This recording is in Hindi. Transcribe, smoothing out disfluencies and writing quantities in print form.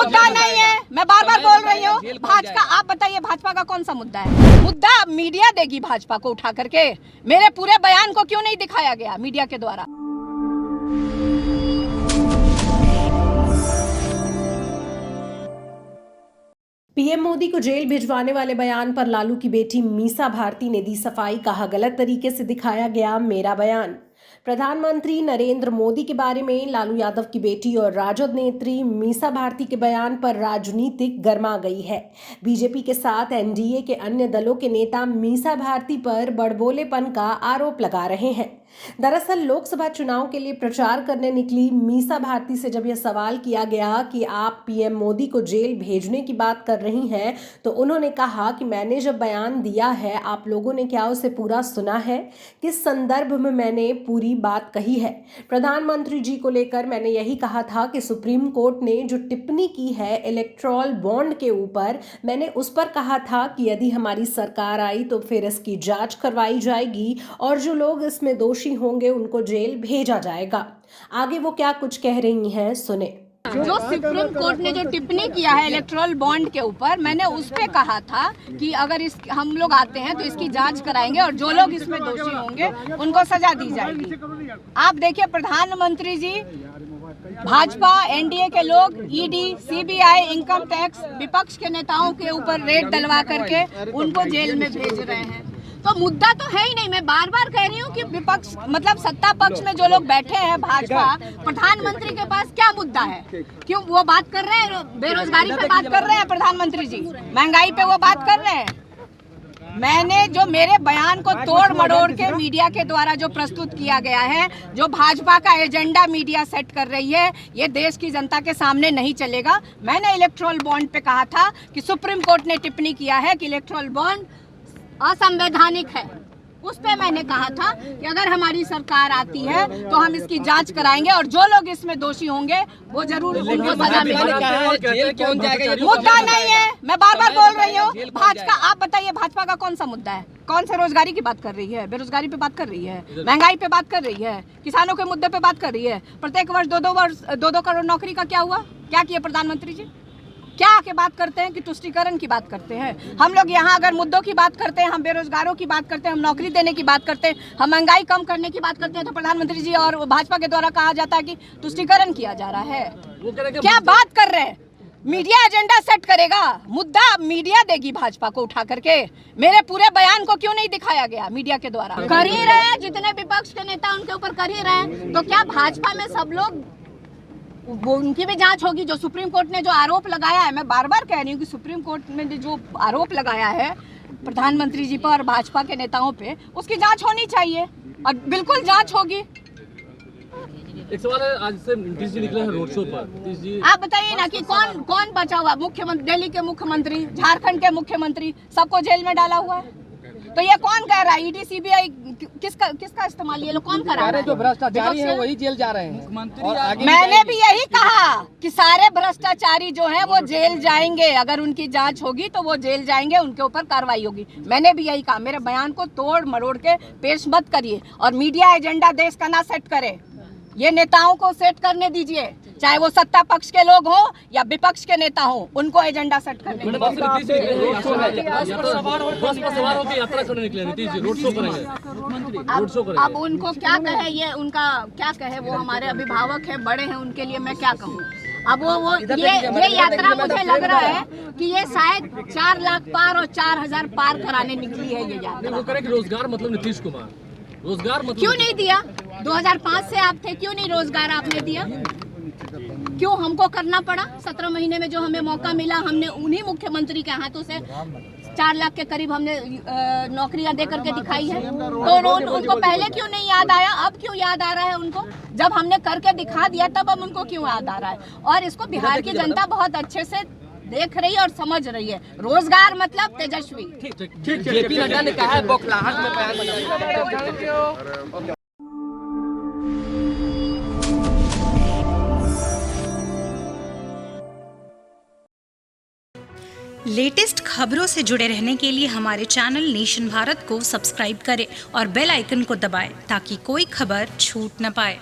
मुद्दा नहीं है, मैं बार बार बोल रही हूँ। भाजपा, आप बताइए भाजपा का कौन सा मुद्दा है? मुद्दा मीडिया देगी भाजपा को उठा करके। मेरे पूरे बयान को क्यों नहीं दिखाया गया मीडिया के द्वारा? पीएम मोदी को जेल भिजवाने वाले बयान पर लालू की बेटी मीसा भारती ने दी सफाई। कहा, गलत तरीके से दिखाया गया मेरा बयान। प्रधानमंत्री नरेंद्र मोदी के बारे में लालू यादव की बेटी और राजद नेत्री मीसा भारती के बयान पर राजनीतिक गर्मा गई है। बीजेपी के साथ एनडीए के अन्य दलों के नेता मीसा भारती पर बड़बोलेपन का आरोप लगा रहे हैं। दरअसल लोकसभा चुनाव के लिए प्रचार करने निकली मीसा भारती से जब यह सवाल किया गया कि आप पीएम मोदी को जेल भेजने की बात कर रही हैं, तो उन्होंने कहा कि मैंने जब बयान दिया है, आप लोगों ने क्या उसे पूरा सुना है? किस संदर्भ में मैंने पूरी बात कही है? प्रधानमंत्री जी को लेकर मैंने यही कहा था कि सुप्रीम कोर्ट ने जो टिप्पणी की है इलेक्टोरल बॉन्ड के ऊपर, मैंने उस पर कहा था कि यदि हमारी सरकार आई तो फिर इसकी जांच करवाई जाएगी और जो लोग इसमें दोषी होंगे उनको जेल भेजा जाएगा। आगे वो क्या कुछ कह रही हैं, सुने। जो सुप्रीम कोर्ट ने जो टिप्पणी किया है इलेक्टोरल बॉन्ड के ऊपर, मैंने उस पे कहा था कि अगर हम लोग आते हैं तो इसकी जांच कराएंगे और जो लोग इसमें दोषी होंगे उनको सजा दी जाएगी। आप देखिए प्रधानमंत्री जी, भाजपा, एनडीए के लोग ईडी, सीबीआई, इनकम टैक्स, विपक्ष के नेताओं के ऊपर रेड डलवा करके उनको जेल में भेज रहे हैं। तो मुद्दा तो है ही नहीं। मैं बार बार कह रही हूँ कि विपक्ष मतलब सत्ता पक्ष में जो लोग बैठे हैं भाजपा, प्रधानमंत्री के पास क्या मुद्दा है? क्यों वो बात कर रहे हैं? बेरोजगारी पे बात कर रहे हैं प्रधानमंत्री जी, महंगाई पे वो बात कर रहे हैं। मैंने जो मेरे बयान को तोड़ मरोड़ के मीडिया के द्वारा जो प्रस्तुत किया गया है, जो भाजपा का एजेंडा मीडिया सेट कर रही है, ये देश की जनता के सामने नहीं चलेगा। मैंने इलेक्टोरल बॉन्ड पे कहा था कि सुप्रीम कोर्ट ने टिप्पणी किया है कि इलेक्टोरल बॉन्ड असंवैधानिक है। उस पे मैंने कहा था कि अगर हमारी सरकार आती है तो हम इसकी जांच कराएंगे और जो लोग इसमें दोषी होंगे वो जरूर उनको सजा मिलेगी। मुद्दा नहीं है, मैं बार बार बोल रही हूँ। भाजपा, आप बताइए भाजपा का कौन सा मुद्दा है? कौन से रोजगारी की बात कर रही है? बेरोजगारी पे बात कर रही है, महंगाई पे बात कर रही है, किसानों के मुद्दे पे बात कर रही है। प्रत्येक वर्ष 2 करोड़ नौकरी का क्या हुआ? क्या किया प्रधानमंत्री जी? क्या आके बात करते हैं कि तुष्टीकरण की बात करते हैं? हम लोग यहाँ अगर मुद्दों की बात करते हैं, हम बेरोजगारों की बात करते हैं, हम नौकरी देने की बात करते हैं, हम महंगाई कम करने की बात करते हैं, तो प्रधानमंत्री जी और भाजपा के द्वारा कहा जाता है कि तुष्टीकरण किया जा रहा है। क्या बात कर रहे हैं? मीडिया एजेंडा सेट करेगा, मुद्दा मीडिया देगी भाजपा को उठा करके। मेरे पूरे बयान को क्यों नहीं दिखाया गया मीडिया के द्वारा? कर ही रहे हैं, जितने विपक्ष के नेता उनके ऊपर कर ही रहे हैं। तो क्या भाजपा में सब लोग, वो उनकी भी जांच होगी? जो सुप्रीम कोर्ट ने जो आरोप लगाया है, मैं बार बार कह रही हूँ कि सुप्रीम कोर्ट ने जो आरोप लगाया है प्रधानमंत्री जी पर और भाजपा के नेताओं पे, उसकी जांच होनी चाहिए और बिल्कुल जांच होगी। एक सवाल है, आज से नीतीश जी निकले हैं रोड शो पर। नीतीश जी, आप बताइए ना कि कौन बचा हुआ? मुख्यमंत्री, दिल्ली के मुख्यमंत्री, झारखंड के मुख्यमंत्री, सबको जेल में डाला हुआ है। तो ये कौन कह रहा है? ईडी, सीबीआई किसका इस्तेमाल ये लोग कौन करा रहा है? जो भ्रष्टाचारी है वही जेल जा रहे हैं। और आगे मैंने भी यही कहा कि सारे भ्रष्टाचारी जो हैं वो जेल जाएंगे। अगर उनकी जांच होगी तो वो जेल जाएंगे, उनके ऊपर कार्रवाई होगी। मैंने भी यही कहा। मेरे बयान को तोड़ मरोड़ के पेश मत करिए और मीडिया एजेंडा देश का ना सेट करे। ये नेताओं को सेट करने दीजिए, चाहे वो सत्ता पक्ष के लोग हो या विपक्ष के नेता हो, उनको एजेंडा सेट करने दीजिए। यात्रा करने निकले नीतीश जी, रोड शो करेंगे। अब उनको क्या कहे, ये उनका क्या कहे? वो हमारे अभिभावक हैं, बड़े हैं, उनके लिए मैं क्या कहूँ? अब वो ये यात्रा मुझे लग रहा है कि ये शायद 4 लाख पार और 4000 पार कराने निकली है ये यात्रा। वो करें कि रोजगार मतलब नीतीश कुमार, रोजगार मतलब क्यों नहीं दिया? 2005 से आप थे, क्यों नहीं रोजगार आपने दिया? क्यों हमको करना पड़ा? 17 महीने में जो हमें मौका मिला, हमने उन्हीं मुख्यमंत्री के हाथों से 4 लाख के करीब हमने नौकरियां दे करके दिखाई है। तो उनको पहले क्यों नहीं याद आया? अब क्यों याद आ रहा है उनको? जब हमने करके दिखा दिया तब अब उनको क्यों याद आ रहा है? और इसको बिहार की जनता बहुत अच्छे से देख रही है और समझ रही है। रोजगार मतलब तेजस्वी। जेपी नड्डा ने कहा है बौखलाहट में बयान। लेटेस्ट खबरों से जुड़े रहने के लिए हमारे चैनल नेशन भारत को सब्सक्राइब करें और बेल आइकन को दबाएं ताकि कोई खबर छूट न पाए।